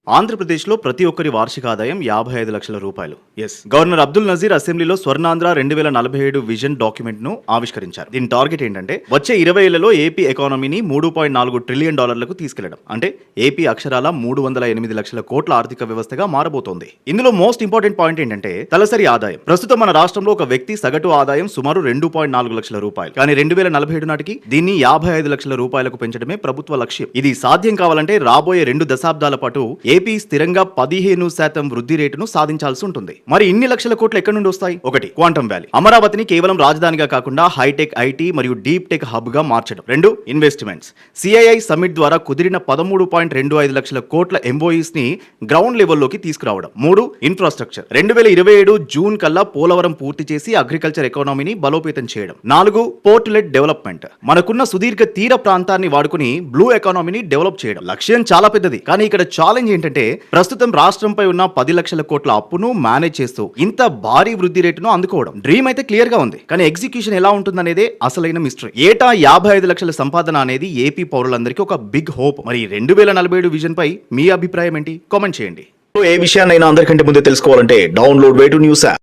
ఆంధ్రప్రదేశ్లో ప్రతి ఒక్కరి వార్షిక ఆదాయం 55 లక్షల రూపాయలు. గవర్నర్ అబ్దుల్ నజీర్ అసెంబ్లీలో స్వర్ణాంధ్ర 2047 విజన్ డాక్యుమెంట్ ను ఆవిష్కరించారు. దీని టార్గెట్ ఏంటంటే వచ్చే 20 ఏళ్లలో ఏపీ ఎకానమీని $3.4 ట్రిలియన్ తీసుకెళ్లడం. అంటే ఏపీ అక్షరాల 308 లక్షల కోట్ల ఆర్థిక వ్యవస్థగా మారబోతోంది. ఇందులో మోస్ట్ ఇంపార్టెంట్ పాయింట్ ఏంటంటే తలసరి ఆదాయం. ప్రస్తుతం మన రాష్ట్రంలో ఒక వ్యక్తి సగటు ఆదాయం సుమారు 2.4 లక్షల రూపాయలు. కానీ 2047 నాటికి దీన్ని 55 లక్షల రూపాయలకు పెంచడమే ప్రభుత్వ లక్ష్యం. ఇది సాధ్యం కావాలంటే రాబోయే 2 దశాబ్దాల పాటు ఏపీ స్థిరంగా 15% వృద్ధి రేటును సాధించాల్సి ఉంటుంది. మరి ఇన్ని లక్షల కోట్లు ఎక్కడి నుండి వస్తాయి? ఒకటి, క్వాంటమ్ వ్యాలీ. అమరావతిని కేవలం రాజధానిగా కాకుండా హైటెక్ ఐటీ మరియు డీప్ టెక్ హబ్ గా మార్చడం. 2, ఇన్వెస్ట్మెంట్స్. సిఐఐ సమ్మిట్ ద్వారా కుదిరిన 13.25 లక్షల కోట్ల ఎంఓఈస్ ని గ్రౌండ్ లెవెల్లోకి తీసుకురావడం. 3, ఇన్ఫ్రాస్ట్రక్చర్. 2027 జూన్ కల్లా పోలవరం పూర్తి చేసి అగ్రికల్చర్ ఎకానమీని బలోపేతం చేయడం. 4, పోర్ట్ లెడ్ డెవలప్మెంట్. మనకున్న సుదీర్ఘ తీర ప్రాంతాన్ని వాడుకుని బ్లూ ఎకానమీని డెవలప్ చేయడం. లక్ష్యం చాలా పెద్దది, కానీ ఇక్కడ ఛాలెంజ్ ఏంటంటే ప్రస్తుతం రాష్ట్రంపై ఉన్న 10 లక్షల కోట్ల అప్పును మేనేజ్ చేస్తూ ఇంత భారీ వృద్ధి రేటును అందుకోవడం. డ్రీమ్ అయితే క్లియర్ గా ఉంది, కానీ ఎగ్జిక్యూషన్ ఎలా ఉంటుందనేదే అసలైన మిస్టరీ. ఏటా 55 లక్షల సంపాదన అనేది ఏపీ పౌరులందరికీ ఒక బిగ్ హోప్. మరి 2047 విజన్ పై మీ అభిప్రాయం ఏంటి? కామెంట్ చేయండి. ఏ విషయాన్నైనా అందరికంటే ముందే తెలుసుకోవాలంటే download way to news app.